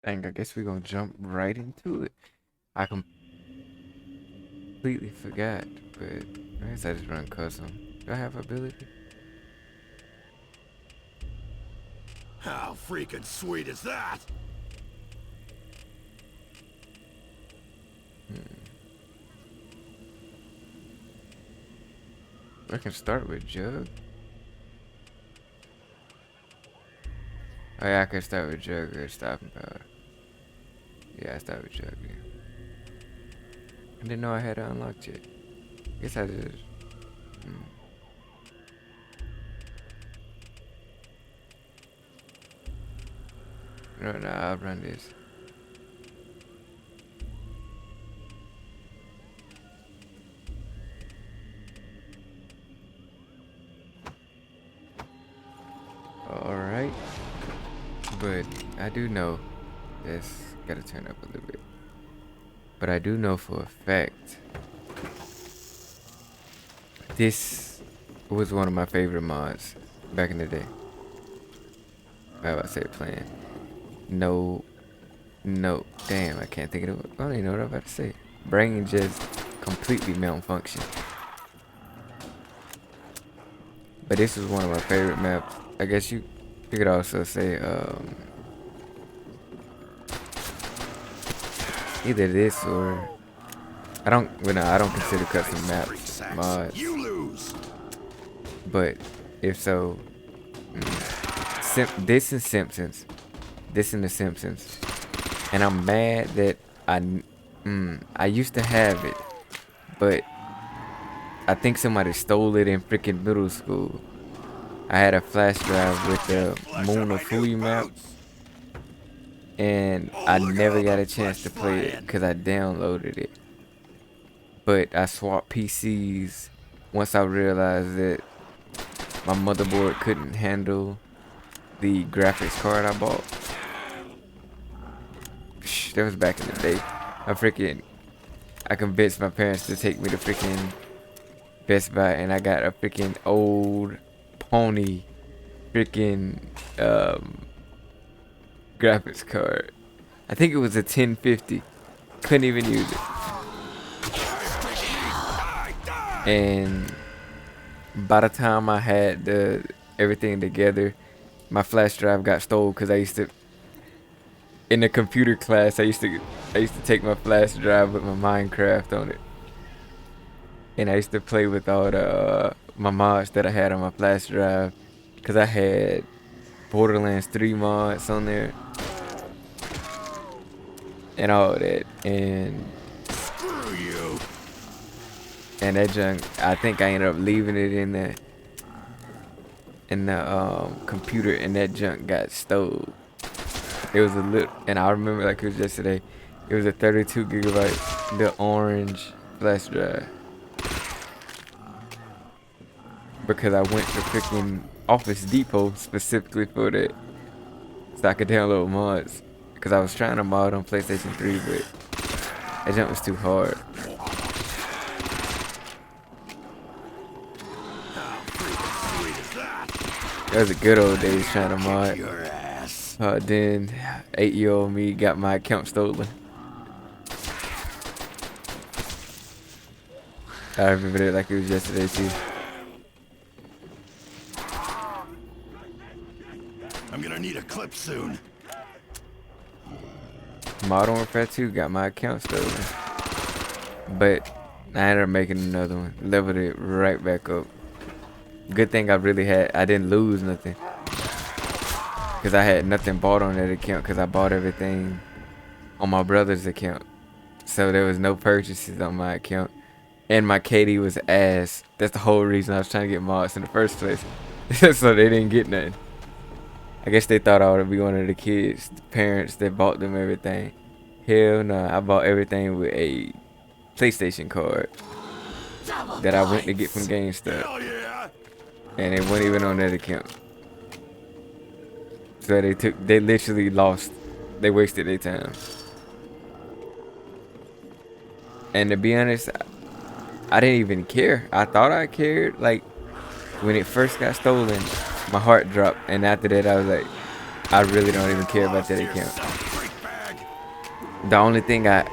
Dang, I guess we're gonna jump right into it. I completely forgot, but I guess I just run custom. Do I have ability? How freaking sweet is that? I can start with Jug. Oh yeah, I can start with Jug or Stopping Power. Yeah, I start with Jug. Yeah. I didn't know I had it unlocked yet. Guess I just. Hmm. No, no, I'll run this. All right, but I do know this. Gotta turn up a little bit. But I do know for a fact this was one of my favorite mods back in the day. How about I say playing? No, no, damn, I can't think of it. I don't even know what I'm about to say. Brain just completely malfunction. But this was one of my favorite maps. I guess you could also say either this or I don't consider custom maps mods. You lose. But if so, this is Simpsons. This in the Simpsons, and I'm mad that I used to have it, but I think somebody stole it in freaking middle school. I had a flash drive with the Moon of Fui map, and Oh, I look at never all got the a chance flesh to play it flying. because I downloaded it. But I swapped PCs once I realized that my motherboard couldn't handle the graphics card I bought. That was back in the day. I convinced my parents to take me to freaking Best Buy, and I got a freaking old pony freaking graphics card. I think it was a 1050. Couldn't even use it. And by the time I had the everything together, my flash drive got stole because I used to in the computer class I used to take my flash drive with my Minecraft on it. And I used to play with all the my mods that I had on my flash drive because I had Borderlands 3 mods on there and all that. Screw you. And that junk, I think I ended up leaving it in the computer, and that junk got stole. It was a little, and I remember like it was yesterday. It was a 32 gigabyte, the orange flash drive. Because I went to freaking Office Depot specifically for that, so I could download mods. Because I was trying to mod on PlayStation 3, but that jump was too hard. How freaking sweet is that? That was the good old days trying to Kick mod. your ass. Then 8-year-old me got my account stolen. I remember it like it was yesterday too. I'm gonna need a clip soon. Modern Warfare 2 got my account stolen. But I ended up making another one. Leveled it right back up. Good thing I didn't lose nothing. Because I had nothing bought on that account because I bought everything on my brother's account. So there was no purchases on my account. And my KD was ass. That's the whole reason I was trying to get mods in the first place. So they didn't get nothing. I guess they thought I would be one of the kids, the parents that bought them everything. Hell no, I bought everything with a PlayStation card that I went to get from GameStop. Hell yeah. And it wasn't even on that account. So they literally lost, they wasted their time. And to be honest, I didn't even care. I thought I cared. Like, when it first got stolen, my heart dropped. And after that, I was like, I really don't even care about Lost that account. yourself, freak The only thing I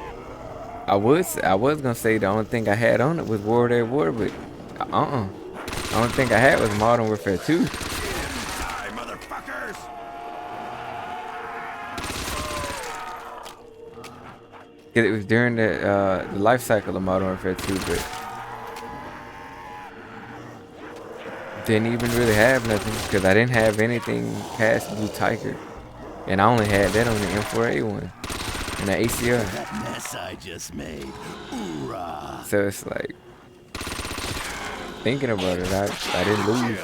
was gonna say the only thing I had on it was World at War, but the only thing I had was Modern Warfare 2. Die, motherfuckers! Cause it was during the life cycle of Modern Warfare 2, but didn't even really have nothing because I didn't have anything past Blue Tiger, and I only had that on the M4A1 and the ACR. That mess I just made. Hoorah! So it's like thinking about it, I didn't lose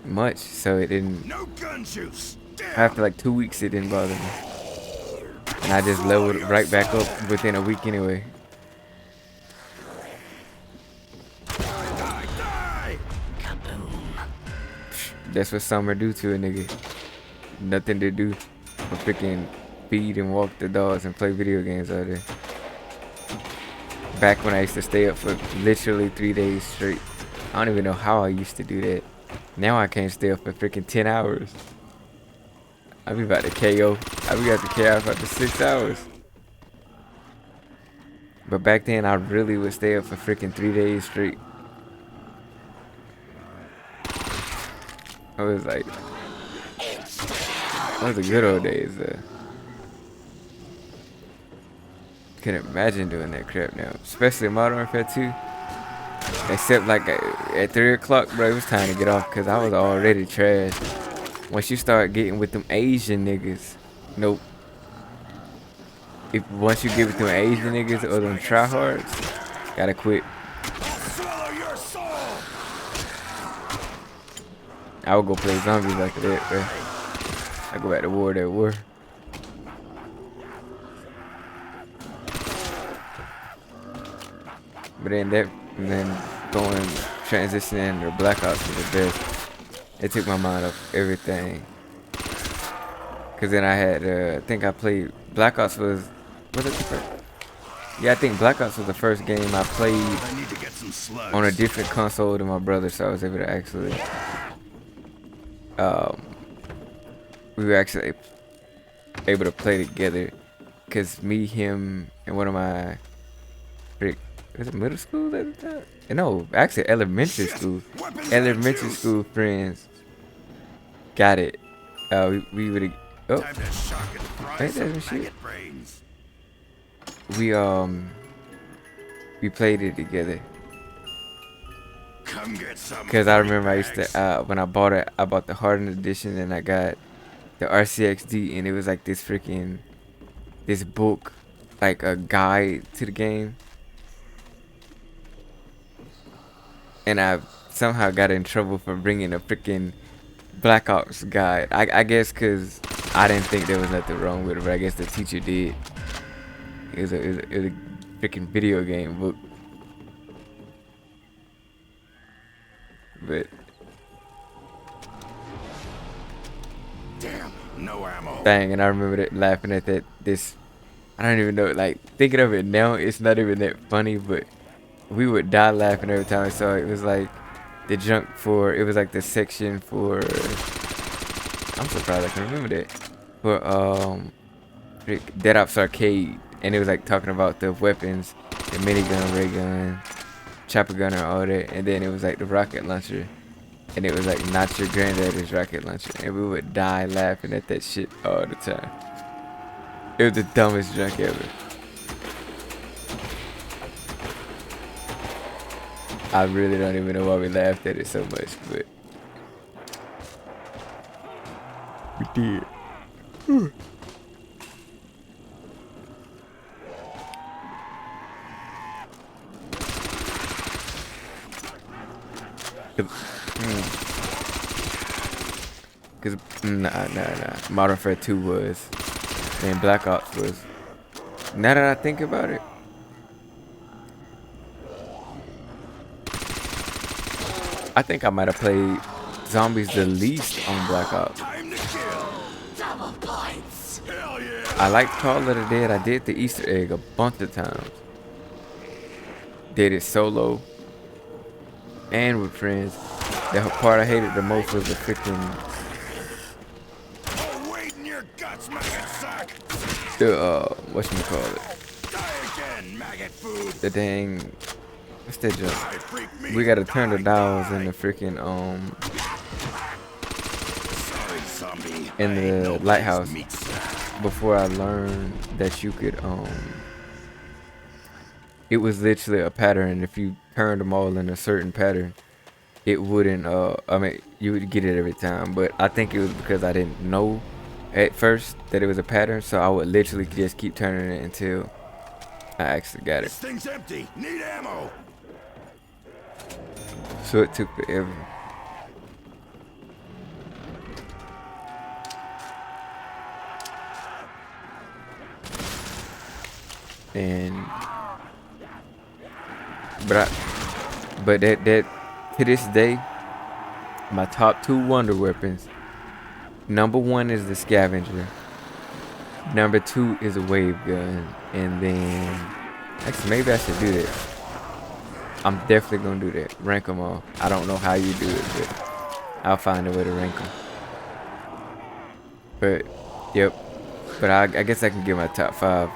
much, so it didn't. No gun juice. Damn. After like 2 weeks, it didn't bother me, and I just leveled it right back up within a week anyway. Die! That's what summer do to a nigga. Nothing to do but freaking feed and walk the dogs and play video games all day. Back when I used to stay up for literally 3 days straight. I don't even know how I used to do that. Now I can't stay up for freaking 10 hours. I be about to KO. I be about to KO for after 6 hours. But back then I really would stay up for freaking 3 days straight. I was like, those are the good old days. Couldn't imagine doing that crap now, especially in Modern Warfare 2. Except like at 3 o'clock, bro, it was time to get off because I was already trash. Once you start getting with them Asian niggas, nope. Once you get with them Asian niggas or them tryhards, gotta quit. Swallow your soul. I would go play zombies like that, bro. I go back to World at War. But then going transitioning to Black Ops was the best. It took my mind off everything. Cause then I had I think I played Black Ops was it the first? Yeah, I think Black Ops was the first game I played I need to get some slugs. on a different console than my brother, so I was able to actually we were actually able to play together. Cause me, him, and one of my was it middle school at the time? No, actually elementary school. Elementary school friends got it. We would Time to shock and fry ain't that some some shit? maggot brains. We played it together. Come get some. Cause I remember I used bags. to when I bought it, I bought the hardened edition and I got the RCXD, and it was like this book, like a guide to the game. And I somehow got in trouble for bringing a freaking Black Ops guide. I guess because I didn't think there was nothing wrong with it, but I guess the teacher did. It was a freaking video game book. But Damn, no ammo. dang, and I remember laughing at that. I don't even know. Like thinking of it now, it's not even that funny, but we would die laughing every time I saw it. It was like the junk for. It was like the section for. I'm surprised I can remember that. For Dead Ops Arcade, and it was like talking about the weapons, the minigun, ray gun, chopper gunner, all that, and then it was like the rocket launcher, and it was like not your granddaddy's rocket launcher, and we would die laughing at that shit all the time. It was the dumbest junk ever. I really don't even know why we laughed at it so much, but we did. Cause nah. Modern Warfare 2 was, and Black Ops was. Now that I think about it, I think I might have played zombies the least on Black Ops. Time to kill. Double points. Hell yeah. I liked Call of the Dead. I did the Easter egg a bunch of times. Did it solo and with friends. The part I hated the most was the freaking. Oh, wait in your guts, maggot son. the whatchamacallit, Die again, maggot food. the dang, what's that jump? Die, freak meat. We gotta turn the Die, dials in die. the freaking Sorry, zombie. in I ain't the nobody's lighthouse meat sack. before I learned that you could it was literally a pattern. If you turned them all in a certain pattern, it wouldn't I mean you would get it every time, but I think it was because I didn't know at first that it was a pattern, so I would literally just keep turning it until I actually got it. This thing's empty. Need ammo. So it took forever. And but that to this day, my top 2 wonder weapons. Number 1 is the scavenger. Number 2 is a wave gun. And then actually maybe I should do that. I'm definitely gonna do that. Rank them all. I don't know how you do it, but I'll find a way to rank them. But yep. But I guess I can give my top 5.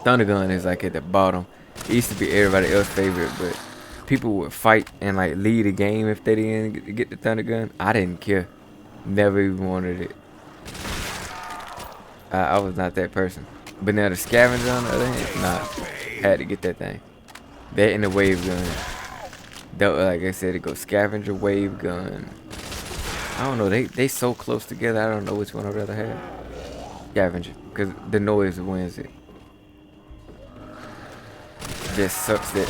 Thunder gun is like at the bottom. It used to be everybody else's favorite, but people would fight and like lead a game if they didn't get the thunder gun. I didn't care. Never even wanted it. I was not that person. But now the scavenger on the other hand, nah, had to get that thing. That and the wave gun. Though, like I said, it goes scavenger, wave gun. I don't know. They so close together. I don't know which one I'd rather have. Scavenger, because the noise wins it. Just sucks that,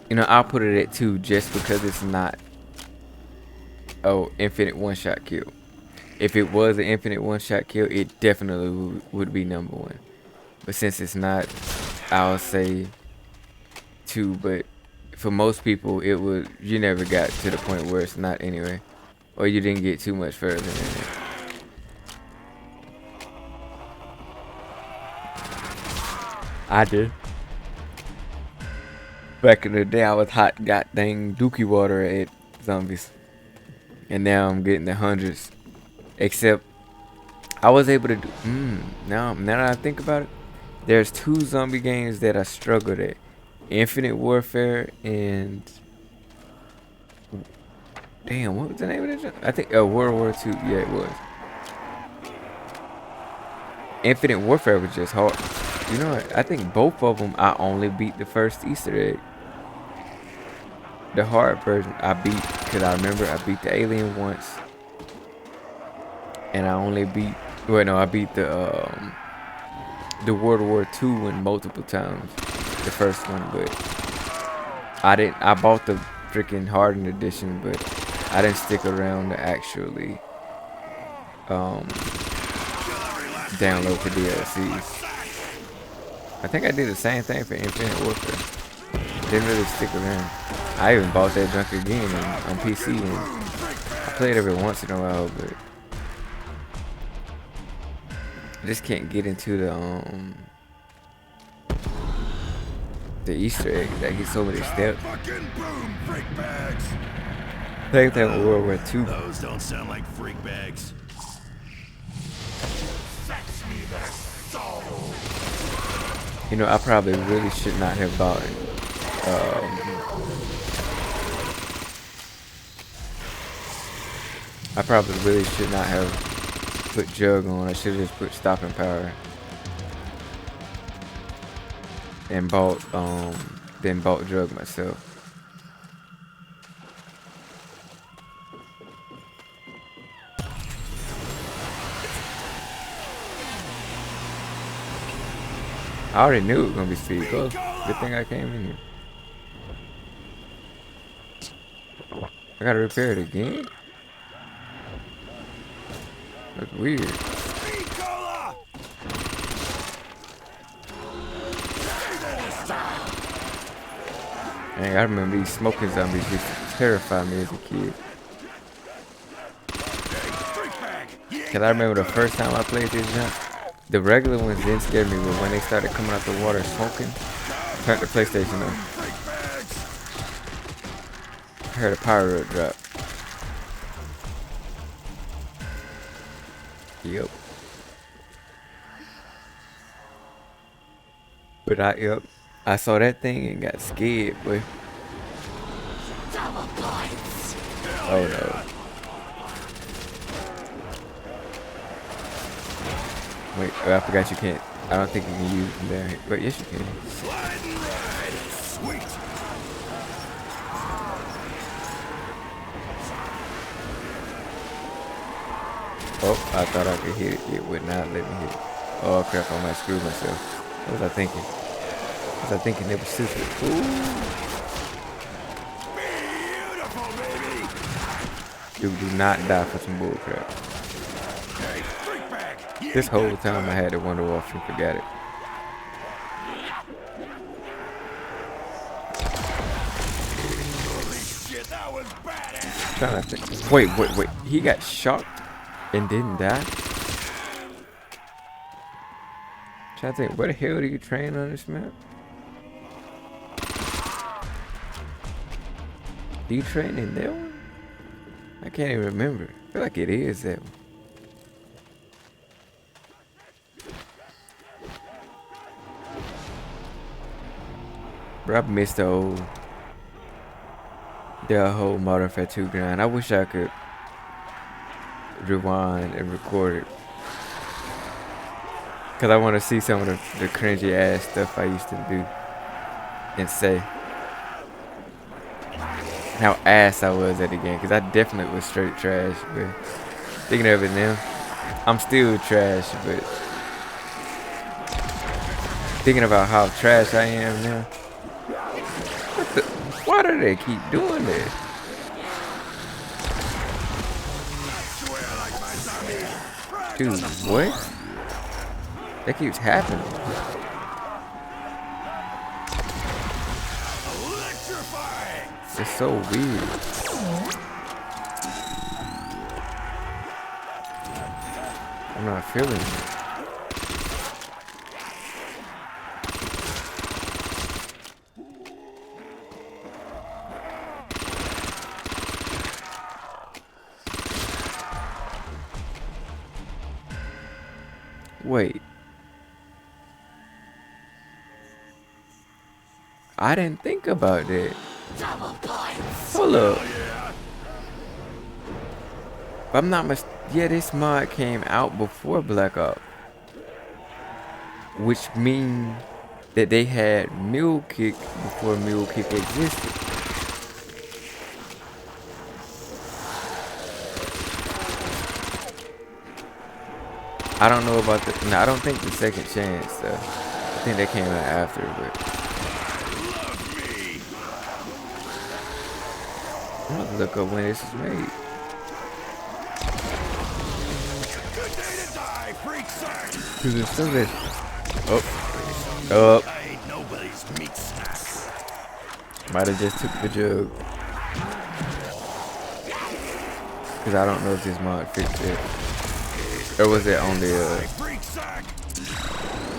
you know, I'll put it at 2 just because it's not infinite one-shot kill. If it was an infinite one-shot kill, it definitely would be number 1. But since it's not, I'll say 2. But for most people, it would, you never got to the point where it's not anyway, or you didn't get too much further than it. I did. Back in the day, I was hot goddamn dookie water at zombies. And now I'm getting the hundreds. Except, I was able to do... now that I think about it, there's 2 zombie games that I struggled at. Infinite Warfare and... Damn, what was the name of that? I think World War II. Yeah, it was. Infinite Warfare was just hard. You know what? I think both of them, I only beat the first Easter egg. The hard version I beat because I remember I beat the alien once, and I only beat. Well, no, I beat the World War II one multiple times. The first one, but I didn't. I bought the freaking hardened edition, but I didn't stick around to actually download the DLCs. I think I did the same thing for Infinite Warfare. Didn't really stick around. I even bought that junk again on PC, and I play it every once in a while, but I just can't get into the Easter egg. That gets so many steps. Same thing with World War II. Those don't sound like freak bags. You know, I probably really should not have bought it. I probably really should not have put Jug on. I should have just put Stopping Power. And then bought Jug myself. I already knew it was gonna be speed close. Good thing I came in here. I gotta repair it again? That's weird. Dang, I remember these smoking zombies used to terrify me as a kid. Cause I remember the first time I played this jump, the regular ones didn't scare me, but when they started coming out the water smoking, I turned the PlayStation on. I heard a power road drop. Yep. But yep, I saw that thing and got scared, boy. Oh no. Wait, oh, I forgot you can't. I don't think you can use them down here. But yes, you can. Slide and ride. Sweet. Oh, I thought I could hit it. It would not let me hit it. Oh crap, I might screw myself. What was I thinking? Was I thinking it was stupid? Ooh. Beautiful, baby. Dude, do not die for some bull crap. Hey, freak bag. You This ain't whole that time good. I had to wander off and forgot it. Holy shit, that was badass. Trying to think. Wait. He got shocked and didn't die? Trying to think, where the hell do you train on this map? Do you train in that one? I can't even remember. I feel like it is that one. Bro, I missed the whole Modern Warfare 2 grind. I wish I could rewind and record it. Cause I want to see some of the cringy ass stuff I used to do and say. How ass I was at the game. Cause I definitely was straight trash. But thinking of it now, I'm still trash. But thinking about how trash I am now. What the? Why do they keep doing this? Swear like my zombie. Frag Dude, on the floor. what? That keeps happening. Electrifying. It's so weird. I'm not feeling it. Wait. I didn't think about that. Hold up. If I'm not yeah, this mod came out before Black Ops. Which means that they had Mule Kick before Mule Kick existed. I don't know about the... No, I don't think the second chance stuff. I think that came out after, but... Love me. I'm gonna look up when this was made. Good day to die, freak sack. Cause it's still this. Oh. I ain't nobody's meat snack. Might have just took the jug. Cause I don't know if this mod fixed it. Or was it only Freak sack.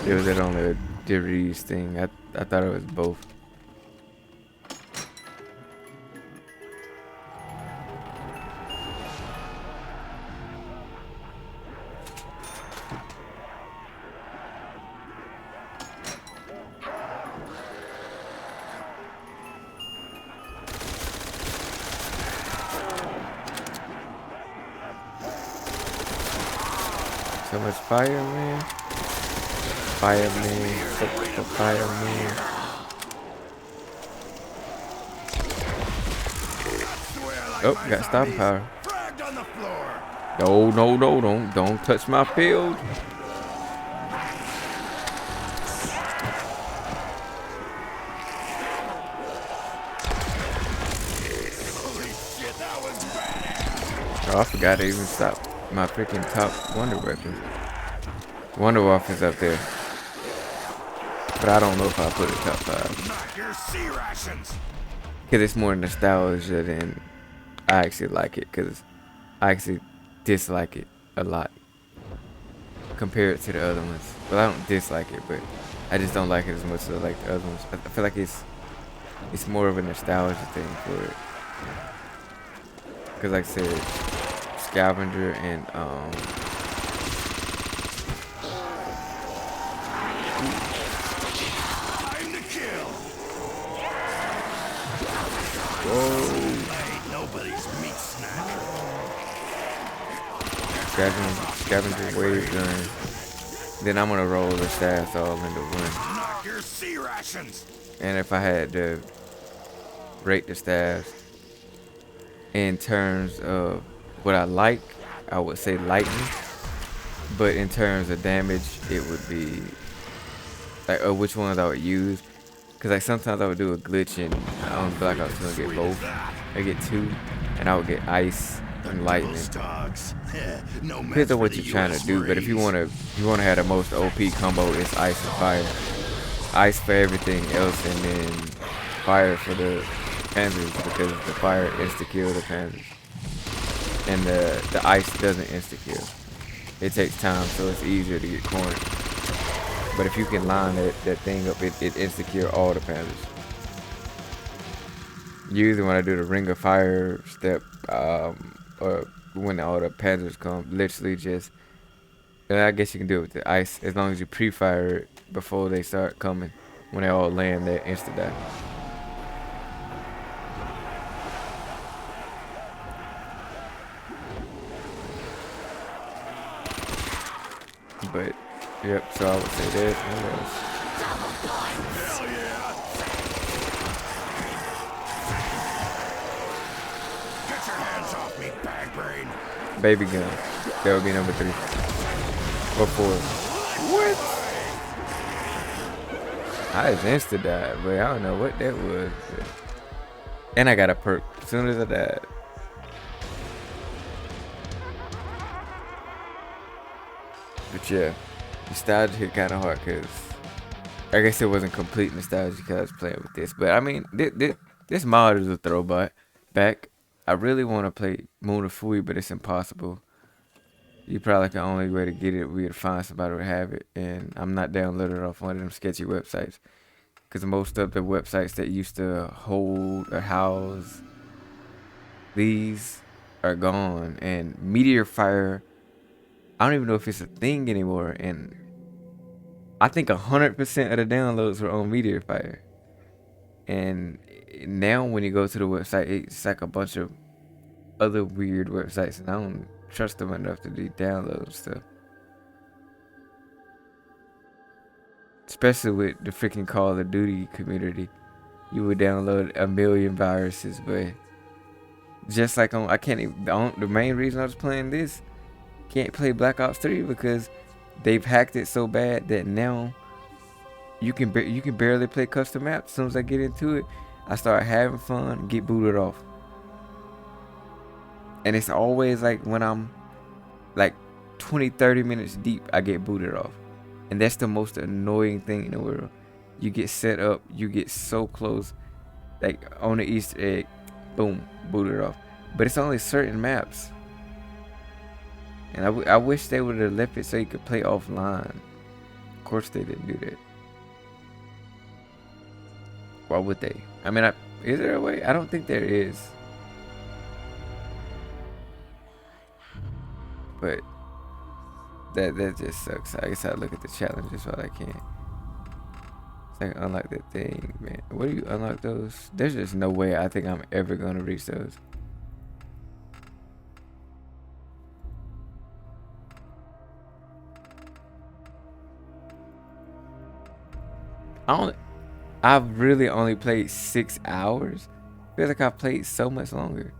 it was it only a DeReese thing? I thought it was both. So much fireman. Fireman. Oh, got stopping power. Fragged on the floor. No, don't touch my field. Holy shit, that was badass. Oh, I forgot to even stop my freaking top wonder weapon. Wonder weapon's up there. But I don't know if I put it top 5. Not your sea rations. Cause it's more nostalgia than I actually like it. Cause I actually dislike it a lot compared to the other ones. Well, I don't dislike it, but I just don't like it as much as I like the other ones. I feel like it's more of a nostalgia thing for it. Cause like I said, Scavenger and scavenger wave gun. Then I'm gonna roll the staffs all into one. Not your sea rations. And if I had to rate the staffs in terms of what I like, I would say lightning. But in terms of damage, it would be like which ones I would use. Cause like sometimes I would do a glitch and on Black Ops 2 and get both. I get two, and I would get ice and lightning. No Depends on what you're trying to do. But if you wanna have the most OP combo, it's ice and fire. Ice for everything else, and then fire for the panzers, because the fire insta kill the panzers, and the ice doesn't insta kill. It takes time, so it's easier to get cornered. But if you can line that thing up, it insta-kill all the panzers. Usually when I do the ring of fire step, or when all the panzers come, literally just, I guess you can do it with the ice, as long as you pre-fire it before they start coming. When they all land, they insta-die. But yep, so I would say that. What else? Hell yeah! Get your hands off me, bag brain! Baby gun. That would be number 3. Or 4. What? I just insta died, but I don't know what that was. But... And I got a perk as soon as I died. But yeah, nostalgia hit kind of hard because I guess it wasn't complete nostalgia because I was playing with this. But I mean, this mod is a throwback. I really want to play Moon of Fui, but it's impossible. You probably the only way to get it would be to find somebody who have it, and I'm not downloading it off one of them sketchy websites. Because most of the websites that used to hold or house these are gone, and Meteor Fire, I don't even know if it's a thing anymore, and I think 100% of the downloads were on Meteor Fire. And now when you go to the website, it's like a bunch of other weird websites, and I don't trust them enough to do download stuff. Especially with the freaking Call of Duty community. You would download a million viruses, but just like on, I can't even, the main reason I was playing this, can't play Black Ops 3 because they've hacked it so bad that now you can barely play custom maps. As soon as I get into it, I start having fun, get booted off. And it's always like when I'm like 20-30 minutes deep, I get booted off. And that's the most annoying thing in the world. You get set up, you get so close, like on the Easter egg, boom, booted off. But it's only certain maps. And I wish they would have left it so you could play offline. Of course they didn't do that. Why would they? I mean, is there a way? I don't think there is. But that just sucks. I guess I look at the challenges while I can. So I can unlock that thing, man. Where do you unlock those? There's just no way I think I'm ever gonna reach those. I've really only played 6 hours. Feels like I've played so much longer.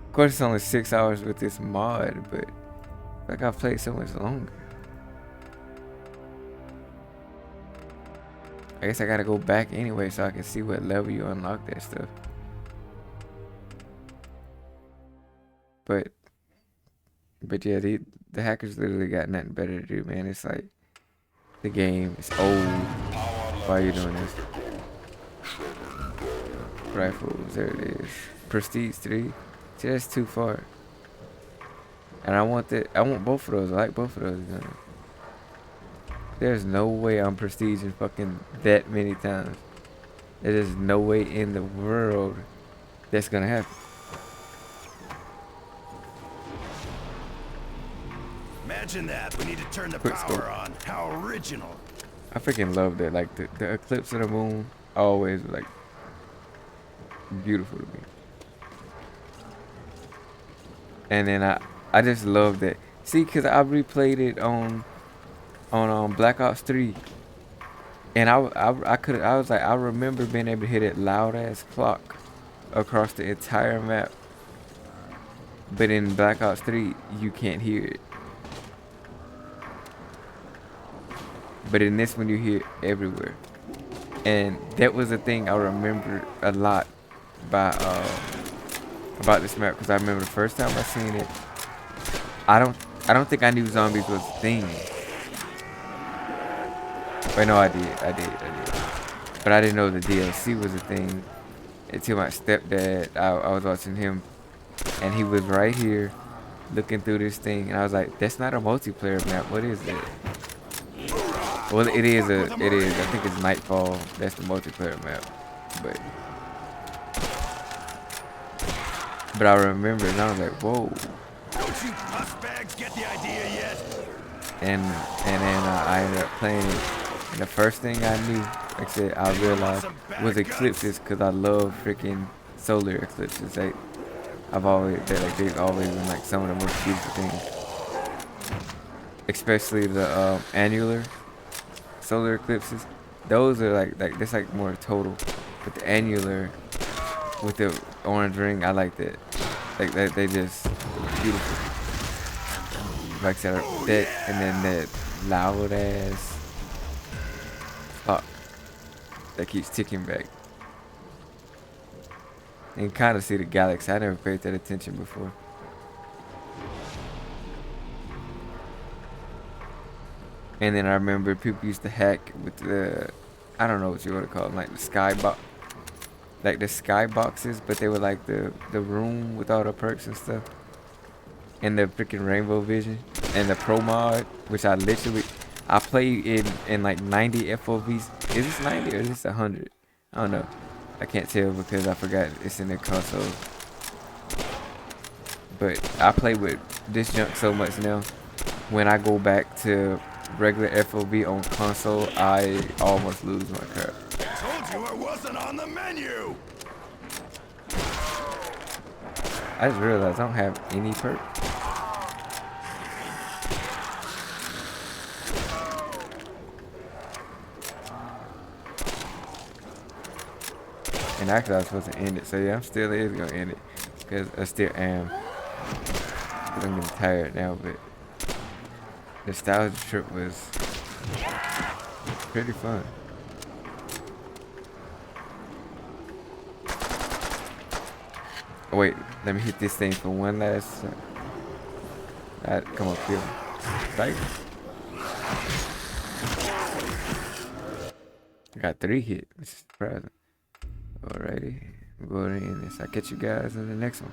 Of course, it's only 6 hours with this mod, but like I've played so much longer. I guess I gotta go back anyway so I can see what level you unlock that stuff. But yeah, the hackers literally got nothing better to do, man. It's like the game is old. Why are you doing this? Rifles, there it is. Prestige 3. See, that's too far. And I want both of those. I like both of those guns. There's no way I'm prestiging fucking that many times. There's no way in the world that's gonna happen. Imagine that. We need to turn the Quick power scope. on. How original. I freaking love that. Like the eclipse of the moon always like beautiful to me. And then I just loved it. See, cause I replayed it on Black Ops 3, and I was like, I remember being able to hear that loud ass clock across the entire map. But in Black Ops 3, you can't hear it. But in this one, you hear it everywhere. And that was the thing I remember a lot by about this map, because I remember the first time I seen it. I don't think I knew zombies was a thing. Wait, no, I did. But I didn't know the DLC was a thing until my stepdad. I was watching him, and he was right here, looking through this thing, and I was like, "That's not a multiplayer map. What is it?" Well, it is. I think it's Nightfall. That's the multiplayer map, but I remember, and I was like, "Whoa." Don't you bags get the idea yet? And then I ended up playing it, and the first thing I knew, like I said, I realized was eclipses, because I love freaking solar eclipses. They've always been like some of the most beautiful things, especially the annular solar eclipses. Those are like that's like more total, but the annular with the orange ring, I like that. Like they just beautiful. Like I said, that, and then that loud ass clock that keeps ticking back. And you kind of see the galaxy. I never paid that attention before. And then I remember people used to hack with the, I don't know what you want to call them, like the skybox, like the skyboxes, but they were like the room with all the perks and stuff, and the freaking rainbow vision, and the pro mod, which I played in like 90 FOVs. Is this 90 or is this 100? I don't know. I can't tell because I forgot it's in the console. But I play with this junk so much now. When I go back to regular FOV on console, I almost lose my crap. Told you I wasn't on the menu. I just realized I don't have any perk. And actually I was supposed to end it, so yeah, I'm still gonna end it, because I still am. Cause I'm getting tired now, but the nostalgia trip was pretty fun. Oh, wait, let me hit this thing for one last time. Come up here. Right. I got 3 hit, which is surprising. Alrighty, we'll go ahead and end this. I'll catch you guys in the next one.